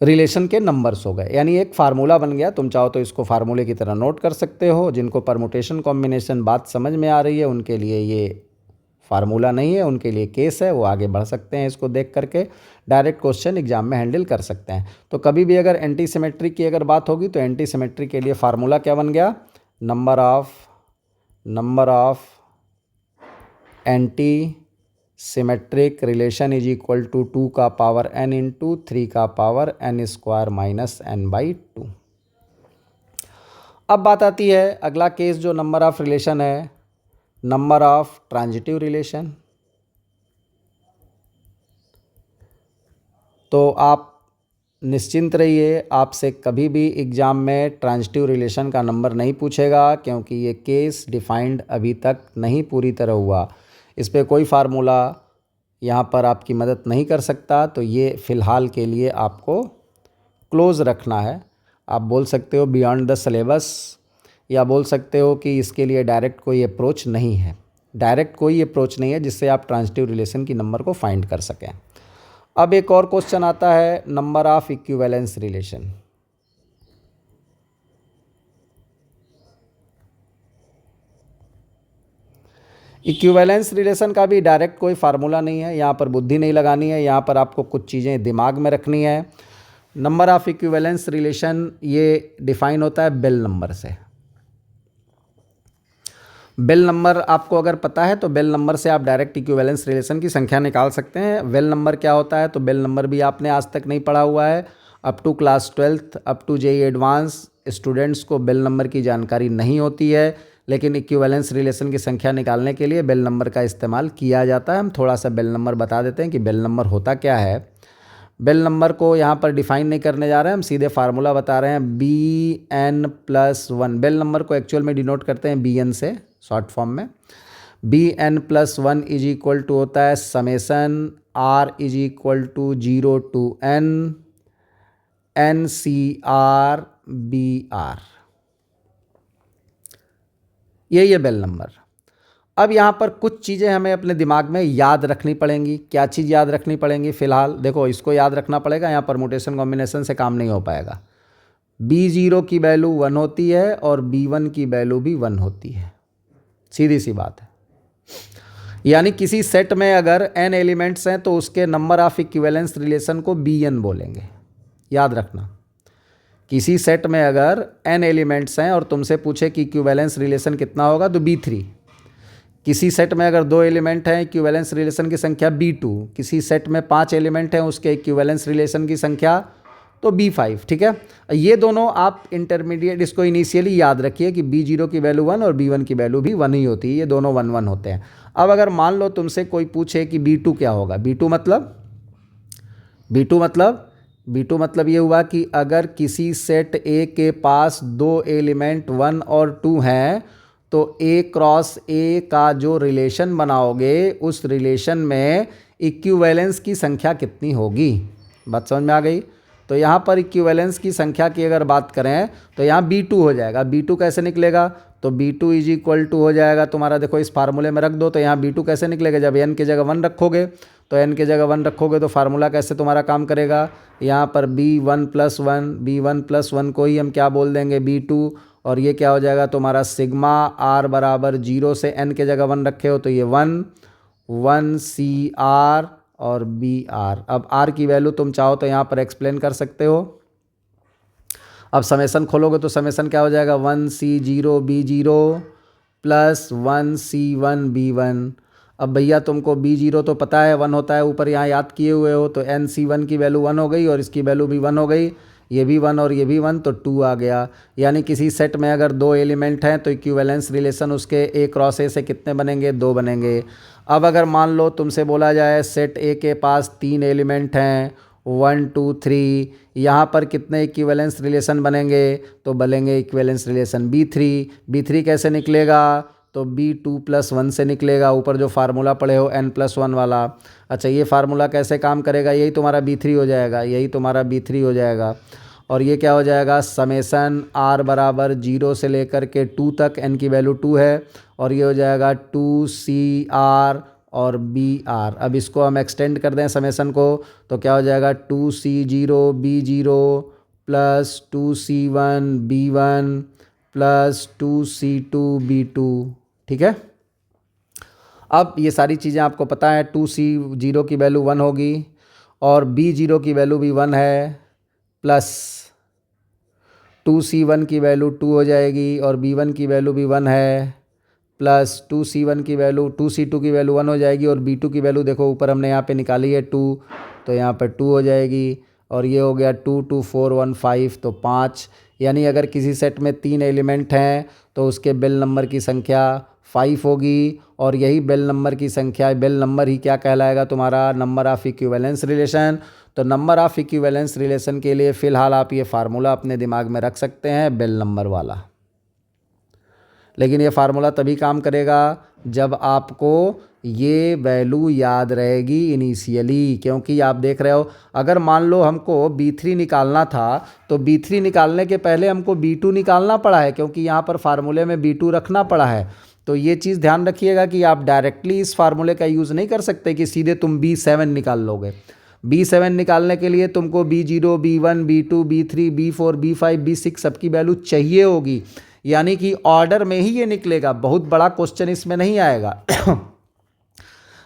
रिलेशन के नंबर्स हो गए, यानी एक फार्मूला बन गया। तुम चाहो तो इसको फार्मूले की तरह नोट कर सकते हो। जिनको परमुटेशन कॉम्बिनेशन बात समझ में आ रही है उनके लिए ये फार्मूला नहीं है, उनके लिए केस है, वो आगे बढ़ सकते हैं। इसको देख करके डायरेक्ट क्वेश्चन एग्जाम में हैंडल कर सकते हैं। तो कभी भी अगर एंटी सिमेट्रिक की अगर बात होगी तो एंटी सिमेट्रिक के लिए फार्मूला क्या बन गया? Number of anti symmetric relation is equal to 2 का पावर n इंटू 3 का पावर n² माइनस n/2। अब बात आती है अगला केस जो नंबर ऑफ रिलेशन है, नंबर ऑफ ट्रांजिटिव रिलेशन। तो आप निश्चिंत रहिए, आपसे कभी भी एग्ज़ाम में ट्रांजिटिव रिलेशन का नंबर नहीं पूछेगा, क्योंकि ये केस डिफाइंड अभी तक नहीं पूरी तरह हुआ। इस पे कोई फार्मूला यहाँ पर आपकी मदद नहीं कर सकता, तो ये फ़िलहाल के लिए आपको क्लोज़ रखना है। आप बोल सकते हो बियॉन्ड द सिलेबस, या बोल सकते हो कि इसके लिए डायरेक्ट कोई अप्रोच नहीं है। डायरेक्ट कोई अप्रोच नहीं है जिससे आप ट्रांजिटिव रिलेशन की नंबर को फाइंड कर सकें। अब एक और क्वेश्चन आता है number of equivalence relation. Equivalence relation का भी डायरेक्ट कोई फार्मूला नहीं है, यहाँ पर बुद्धि नहीं लगानी है, यहाँ पर आपको कुछ चीज़ें दिमाग में रखनी है। नंबर ऑफ इक्विवेलेंस रिलेशन ये डिफाइन होता है बेल नंबर से। बेल नंबर आपको अगर पता है तो बेल नंबर से आप डायरेक्ट इक्विवेलेंस रिलेशन की संख्या निकाल सकते हैं। बेल नंबर क्या होता है, तो बेल नंबर भी आपने आज तक नहीं पढ़ा हुआ है। Up to class 12th, up to JEE advance students को बेल नंबर की जानकारी नहीं होती है, लेकिन इक्विवेलेंस रिलेशन की संख्या निकालने के लिए बेल नंबर का इस्तेमाल किया जाता है। हम थोड़ा सा बेल नंबर बता देते हैं कि बेल नंबर होता क्या है। बेल नंबर को यहाँ पर डिफाइन नहीं करने जा रहे हैं, हम सीधे फार्मूला बता रहे हैं, Bn+1। बेल नंबर को एक्चुअल में डिनोट करते हैं Bn से, शॉर्ट फॉर्म में। Bn+1 इज इक्वल टू होता है summation R is equal to 0 to n NCR BR। यही है बेल नंबर। अब यहाँ पर कुछ चीज़ें हमें अपने दिमाग में याद रखनी पड़ेंगी। क्या चीज़ याद रखनी पड़ेंगी? फिलहाल देखो, इसको याद रखना पड़ेगा, यहाँ परमुटेशन कॉम्बिनेशन से काम नहीं हो पाएगा। B0 की वैल्यू 1 होती है और B1 की वैल्यू भी 1 होती है, सीधी सी बात है। यानी किसी सेट में अगर n एलिमेंट्स हैं तो उसके नंबर ऑफ इक्विवेलेंस रिलेशन को Bn बोलेंगे, याद रखना। किसी सेट में अगर n एलिमेंट्स हैं और तुमसे पूछे कि इक्विवेलेंस रिलेशन कितना होगा तो B3। किसी सेट में अगर 2 एलिमेंट हैं, इक्विवेलेंस रिलेशन की संख्या B2। किसी सेट में 5 एलिमेंट हैं, उसके इक्विवेलेंस रिलेशन की संख्या तो B5। ठीक है, ये दोनों आप इंटरमीडिएट, इसको इनिशियली याद रखिए कि B0 की वैल्यू 1 और B1 की वैल्यू भी 1 ही होती है, ये दोनों 1 1 होते हैं। अब अगर मान लो तुमसे कोई पूछे कि B2 क्या होगा, B2 मतलब ये हुआ कि अगर किसी सेट A के पास 2 एलिमेंट 1 और 2 हैं तो A क्रॉस A का जो रिलेशन बनाओगे उस रिलेशन में इक्विवेलेंस की संख्या कितनी होगी। बात समझ में आ गई? तो यहाँ पर इक्विवेलेंस की संख्या की अगर बात करें तो यहाँ B2 हो जाएगा। B2 कैसे निकलेगा? तो B2 इज इक्वल टू हो जाएगा तुम्हारा, देखो इस फार्मूले में रख दो, तो यहाँ B2 कैसे निकलेगा? जब n की जगह 1 रखोगे तो n की जगह 1 रखोगे तो फार्मूला कैसे तुम्हारा काम करेगा? यहाँ पर B1+1 को ही हम क्या बोल देंगे? B2। और ये क्या हो जाएगा तुम्हारा सिग्मा R बराबर 0 से n के जगह 1 रखे हो तो ये 1 CR और BR। अब R की वैल्यू तुम चाहो तो यहाँ पर एक्सप्लेन कर सकते हो। अब समेसन खोलोगे तो समेसन क्या हो जाएगा? 1C0 B0 plus 1C1 B1। अब भैया तुमको B0 तो पता है 1 होता है, ऊपर यहाँ याद किए हुए हो, तो NC1 की वैल्यू 1 हो गई और इसकी वैल्यू भी 1 हो गई, ये भी 1 और ये भी 1, तो 2 आ गया। यानी किसी सेट में अगर 2 एलिमेंट हैं तो इक्विवेलेंस रिलेशन उसके A क्रॉस A से कितने बनेंगे? 2 बनेंगे। अब अगर मान लो तुमसे बोला जाए सेट A के पास 3 एलिमेंट हैं 1 2 3, यहाँ पर कितने इक्विवेलेंस रिलेशन बनेंगे? तो बनेंगे इक्विवेलेंस रिलेशन B3 कैसे निकलेगा? तो B2+1 से निकलेगा, ऊपर जो फार्मूला पढ़े हो n+1 वाला। अच्छा, ये फार्मूला कैसे काम करेगा? यही तुम्हारा B3 हो जाएगा, और ये क्या हो जाएगा? समेसन R बराबर 0 से लेकर के 2 तक, n की वैल्यू 2 है, और ये हो जाएगा 2CR और BR। अब इसको हम एक्सटेंड कर दें समेसन को तो क्या हो जाएगा? 2C0 B0 plus 2C1 B1 plus 2C2 B2। ठीक है, अब ये सारी चीज़ें आपको पता है। 2C0 की वैल्यू 1 होगी और B0 की वैल्यू भी 1 है, प्लस 2C1 की वैल्यू 2 हो जाएगी और B1 की वैल्यू भी 1 है, प्लस 2C1 की वैल्यू 2C2 की वैल्यू 1 हो जाएगी और B2 की वैल्यू देखो ऊपर हमने यहाँ पे निकाली है 2, तो यहाँ पर 2 हो जाएगी, और ये हो गया 2 2 4 1 5, तो 5। यानी अगर किसी सेट में 3 एलिमेंट हैं तो उसके बेल नंबर की संख्या 5 होगी, और यही बेल नंबर की संख्या, बेल नंबर ही क्या कहलाएगा? तुम्हारा नंबर ऑफ इक्विवेलेंस रिलेशन। तो नंबर ऑफ इक्विवेलेंस रिलेशन के लिए फ़िलहाल आप ये फार्मूला अपने दिमाग में रख सकते हैं, बेल नंबर वाला। लेकिन ये फार्मूला तभी काम करेगा जब आपको ये वैल्यू याद रहेगी इनिशियली, क्योंकि आप देख रहे हो अगर मान लो हमको B3 निकालना था तो B3 निकालने के पहले हमको B2 निकालना पड़ा है, क्योंकि यहाँ पर फार्मूले में B2 रखना पड़ा है। तो ये चीज़ ध्यान रखिएगा कि आप डायरेक्टली इस फार्मूले का यूज़ नहीं कर सकते कि सीधे तुम B7 निकाल लोगे। B7 निकालने के लिए तुमको B0 B1 B2 B3 B4 B5 B6 सबकी वैल्यू चाहिए होगी, यानी कि ऑर्डर में ही ये निकलेगा, बहुत बड़ा क्वेश्चन इसमें नहीं आएगा।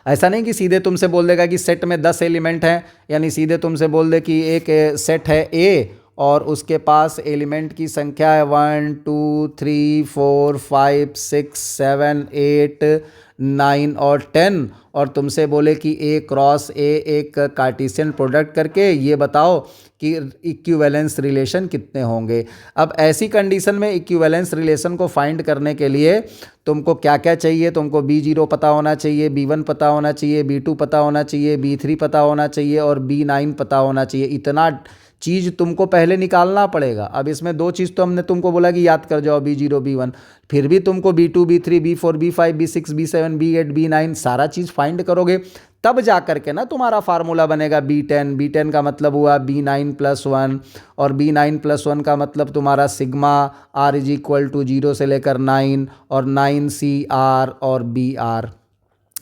ऐसा नहीं कि सीधे तुमसे बोल देगा कि सेट में 10 एलिमेंट हैं, यानी सीधे तुमसे बोल दे कि एक सेट है ए और उसके पास एलिमेंट की संख्या है 1 2 3 4 5 6 7 8 9 और 10 और तुमसे बोले कि ए क्रॉस ए एक कार्टेशियन प्रोडक्ट करके ये बताओ कि इक्विवेलेंस रिलेशन कितने होंगे। अब ऐसी कंडीशन में इक्विवेलेंस रिलेशन को फाइंड करने के लिए तुमको क्या क्या चाहिए, तुमको B0 पता होना चाहिए, B1 पता होना चाहिए, B2 पता होना चाहिए, B3 पता होना चाहिए और B9 पता होना चाहिए। इतना चीज़ तुमको पहले निकालना पड़ेगा। अब इसमें दो चीज़ तो हमने तुमको बोला कि याद कर जाओ, B0 B1, फिर भी तुमको B2 B3 B4 B5 B6 B7 B8 B9 सारा चीज़ फाइंड करोगे, तब जा कर के ना तुम्हारा फार्मूला बनेगा B10। B10 का मतलब हुआ B9+1 और B9+1 का मतलब तुम्हारा सिग्मा R=0 से लेकर 9 और 9CR और BR।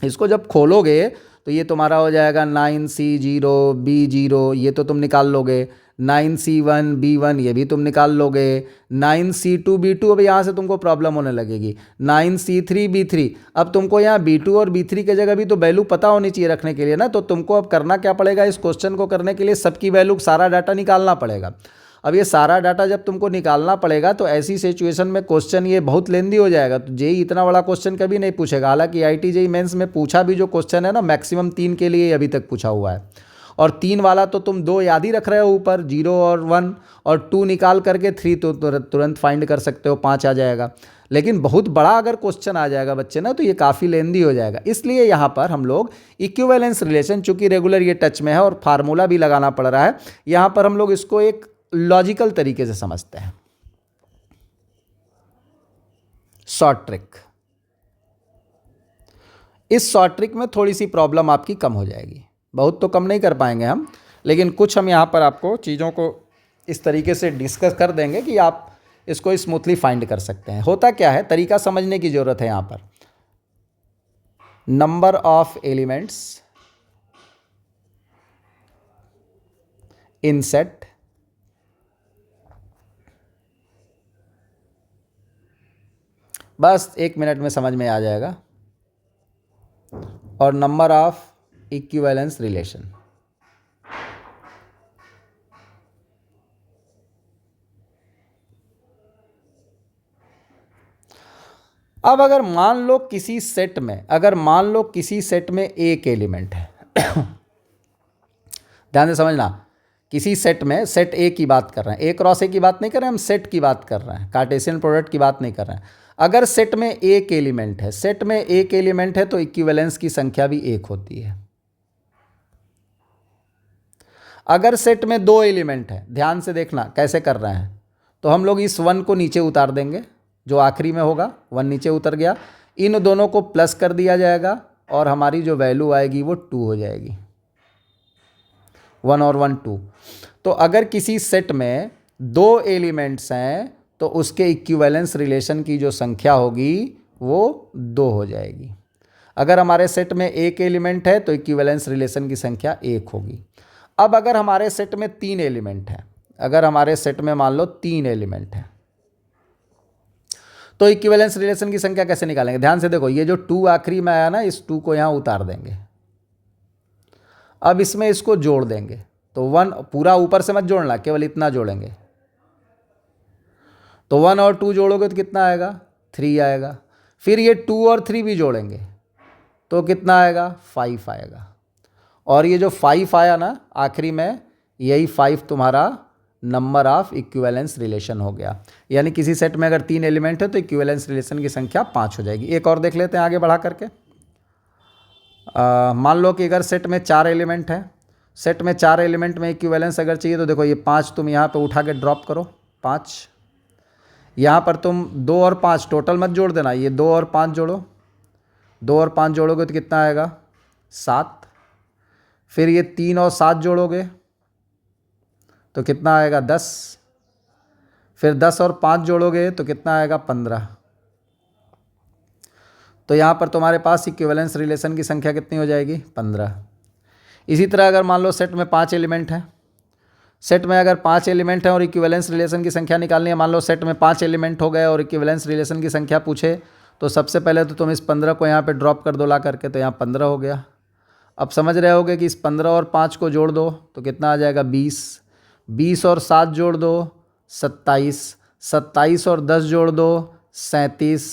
इसको जब खोलोगे तो ये तुम्हारा हो जाएगा 9C0 B0, ये तो तुम निकाल लोगे। 9C1 B1 ये भी तुम निकाल लोगे। 9C2 B2, अब यहाँ से तुमको प्रॉब्लम होने लगेगी। 9C3 B3, अब तुमको यहाँ B2 और B3 के जगह भी तो वैल्यू पता होनी चाहिए रखने के लिए ना। तो तुमको अब करना क्या पड़ेगा, इस क्वेश्चन को करने के लिए सबकी वैल्यू सारा डाटा निकालना पड़ेगा। अब ये सारा डाटा जब तुमको निकालना पड़ेगा तो ऐसी सिचुएशन में क्वेश्चन ये बहुत लेंदी हो जाएगा। तो जेई इतना बड़ा क्वेश्चन कभी नहीं पूछेगा। हालांकि आईआईटी जेई मेंस में पूछा भी जो क्वेश्चन है ना, मैक्सिमम 3 के लिए अभी तक पूछा हुआ है और 3 वाला तो तुम 2 याद ही रख रहे हो ऊपर, 0 और 1 और 2 निकाल करके 3 तो तुरंत फाइंड कर सकते हो, 5 आ जाएगा। लेकिन बहुत बड़ा अगर क्वेश्चन आ जाएगा बच्चे ना तो ये काफ़ी लेंदी हो जाएगा। इसलिए यहाँ पर हम लोग इक्विवेलेंस रिलेशन, चूंकि रेगुलर ये टच में है और फार्मूला भी लगाना पड़ रहा है, यहाँ पर हम लोग इसको एक लॉजिकल तरीके से समझते हैं। शॉर्ट ट्रिक, इस शॉर्ट ट्रिक में थोड़ी सी प्रॉब्लम आपकी कम हो जाएगी। बहुत तो कम नहीं कर पाएंगे हम, लेकिन कुछ हम यहाँ पर आपको चीज़ों को इस तरीके से डिस्कस कर देंगे कि आप इसको स्मूथली फाइंड कर सकते हैं। होता क्या है, तरीका समझने की ज़रूरत है। यहाँ पर number of elements in set बस 1 मिनट में समझ में आ जाएगा, और नंबर ऑफ इक्विवेलेंस रिलेशन। अब अगर मान लो किसी सेट में एक एलिमेंट है ध्यान से समझना, किसी सेट में, सेट ए की बात कर रहे हैं, ए क्रॉस ए की बात नहीं कर रहे हैं हम, सेट की बात कर रहे हैं, कार्टेशियन प्रोडक्ट की बात नहीं कर रहे हैं। अगर सेट में एक एलिमेंट है, तो इक्विवेलेंस की संख्या भी 1 होती है। अगर सेट में 2 एलिमेंट है, ध्यान से देखना कैसे कर रहे हैं, तो हम लोग इस 1 को नीचे उतार देंगे, जो आखिरी में होगा 1 नीचे उतर गया, इन दोनों को प्लस कर दिया जाएगा और हमारी जो वैल्यू आएगी वो 2 हो जाएगी। 1 और 1 2। तो अगर किसी सेट में 2 एलिमेंट्स हैं तो उसके इक्विवेलेंस रिलेशन की जो संख्या होगी वो 2 हो जाएगी। अगर हमारे सेट में एक एलिमेंट है तो इक्विवेलेंस रिलेशन की संख्या 1 होगी। अब अगर हमारे सेट में 3 एलिमेंट हैं, अगर हमारे सेट में मान लो 3 एलिमेंट हैं, तो इक्विवेलेंस रिलेशन की संख्या कैसे निकालेंगे? ध्यान से देखो, ये जो 2 आखिरी में आया ना, इस 2 को यहाँ उतार देंगे। अब इसमें इसको जोड़ देंगे, तो 1 पूरा ऊपर से मत जोड़ना, केवल इतना जोड़ेंगे। तो 1 और 2 जोड़ोगे तो कितना आएगा? 3 आएगा। फिर ये 2 और 3 भी जोड़ेंगे तो कितना आएगा? 5 आएगा। और ये जो 5 आया ना आखिरी में, यही 5 तुम्हारा नंबर ऑफ इक्विवेलेंस रिलेशन हो गया। यानी किसी सेट में अगर 3 एलिमेंट है तो इक्विवेलेंस रिलेशन की संख्या 5 हो जाएगी। एक और देख लेते हैं आगे बढ़ा करके। मान लो कि अगर सेट में 4 एलिमेंट है, सेट में 4 एलिमेंट में इक्विवेलेंस अगर चाहिए तो देखो, ये 5 तुम यहाँ पे उठा के ड्रॉप करो, 5 यहाँ पर तुम 2 और 5 टोटल मत जोड़ देना, ये 2 और 5 जोड़ो, 2 और 5 जोड़ोगे तो कितना आएगा? 7। फिर ये 3 और 7 जोड़ोगे तो कितना आएगा? 10। फिर 10 और 5 जोड़ोगे तो कितना आएगा? 15। तो यहाँ पर तुम्हारे पास इक्विवेलेंस रिलेशन की संख्या कितनी हो जाएगी? 15। इसी तरह अगर मान लो सेट में 5 एलिमेंट हैं, सेट में अगर 5 एलिमेंट हैं और इक्विवेलेंस रिलेशन की संख्या निकालनी है, मान लो सेट में 5 एलिमेंट हो गए और इक्विवेलेंस रिलेशन की संख्या पूछे, तो सबसे पहले तो तुम इस 15 को यहाँ पे ड्रॉप कर दो ला करके, तो यहाँ 15 हो गया। अब समझ रहे होगे कि इस 15 और 5 को जोड़ दो तो कितना आ जाएगा 20, 20 और 7 जोड़ दो 27, 27 और 10 जोड़ दो 37,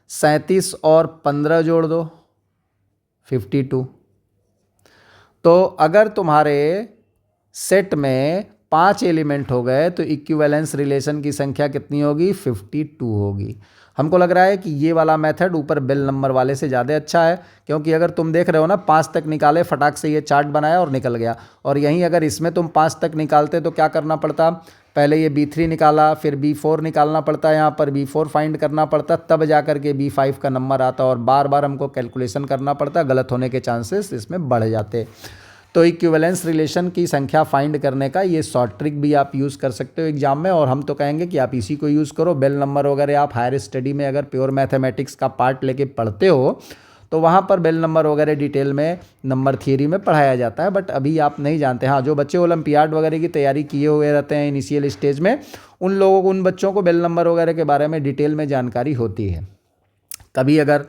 37 और 15 जोड़ दो 52। तो अगर तुम्हारे सेट में 5 एलिमेंट हो गए तो इक्विवेलेंस रिलेशन की संख्या कितनी होगी 52 होगी। हमको लग रहा है कि ये वाला मेथड ऊपर बेल नंबर वाले से ज़्यादा अच्छा है, क्योंकि अगर तुम देख रहे हो ना 5 तक निकाले, फटाक से ये चार्ट बनाया और निकल गया। और यहीं अगर इसमें तुम 5 तक निकालते तो क्या करना पड़ता, पहले ये B3 निकाला, फिर B4 निकालना पड़ता, यहाँ पर B4 फाइंड करना पड़ता, तब जा कर के B5 का नंबर आता और बार बार हमको कैलकुलेशन करना पड़ता, गलत होने के चांसेस इसमें बढ़ जाते। तो इक्विवेलेंस रिलेशन की संख्या फाइंड करने का ये शॉर्ट ट्रिक भी आप यूज़ कर सकते हो एग्जाम में, और हम तो कहेंगे कि आप इसी को यूज़ करो। बेल नंबर वगैरह आप हायर स्टडी में अगर प्योर मैथमेटिक्स का पार्ट लेके पढ़ते हो तो वहाँ पर बेल नंबर वगैरह डिटेल में नंबर थियरी में पढ़ाया जाता है, बट अभी आप नहीं जानते। हाँ, जो बच्चे ओलंपियाड वगैरह की तैयारी किए हुए रहते हैं इनिशियल स्टेज में, उन लोगों को, उन बच्चों को बेल नंबर वगैरह के बारे में डिटेल में जानकारी होती है। कभी अगर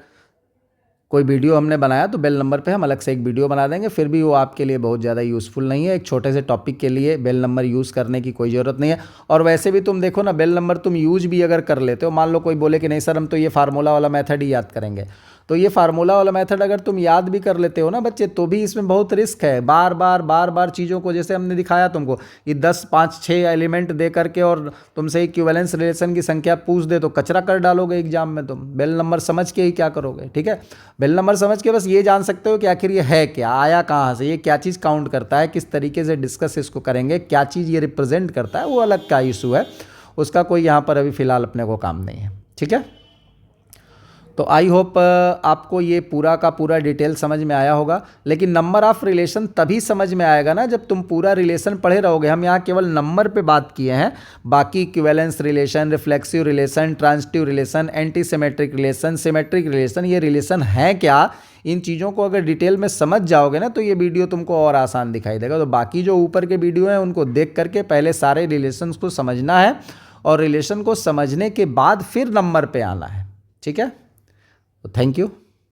कोई वीडियो हमने बनाया तो बेल नंबर पे हम अलग से एक वीडियो बना देंगे, फिर भी वो आपके लिए बहुत ज़्यादा यूज़फुल नहीं है। एक छोटे से टॉपिक के लिए बेल नंबर यूज़ करने की कोई ज़रूरत नहीं है। और वैसे भी तुम देखो ना, बेल नंबर तुम यूज भी अगर कर लेते हो, मान लो कोई बोले कि नहीं सर हम तो ये फार्मूला वाला मेथड ही याद करेंगे, तो ये फार्मूला वाला मेथड अगर तुम याद भी कर लेते हो ना बच्चे, तो भी इसमें बहुत रिस्क है। बार बार चीज़ों को, जैसे हमने दिखाया तुमको, ये 10, 5, 6 एलिमेंट दे करके और तुमसे इक्विवेलेंस रिलेशन की संख्या पूछ दे तो कचरा कर डालोगे एग्जाम में तुम। बेल नंबर समझ के ही क्या करोगे, ठीक है। बेल नंबर समझ के बस ये जान सकते हो कि आखिर ये है क्या, आया कहाँ से, ये क्या चीज़ काउंट करता है, किस तरीके से डिस्कस इसको करेंगे, क्या चीज़ ये रिप्रेजेंट करता है, वो अलग का इशू है, उसका कोई यहाँ पर अभी फ़िलहाल अपने को काम नहीं है, ठीक है। तो आई होप आपको ये पूरा का पूरा डिटेल समझ में आया होगा। लेकिन नंबर ऑफ रिलेशन तभी समझ में आएगा ना जब तुम पूरा रिलेशन पढ़े रहोगे। हम यहाँ केवल नंबर पे बात किए हैं, बाकी equivalence relation, reflexive relation, transitive relation, anti symmetric relation, symmetric relation, ये रिलेशन है क्या, इन चीज़ों को अगर डिटेल में समझ जाओगे ना तो ये वीडियो तुमको और आसान दिखाई देगा। तो बाकी जो ऊपर के वीडियो हैं उनको देख करके पहले सारे रिलेशंस को समझना है, और रिलेशन को समझने के बाद फिर नंबर पे आना है, ठीक है। Thank you.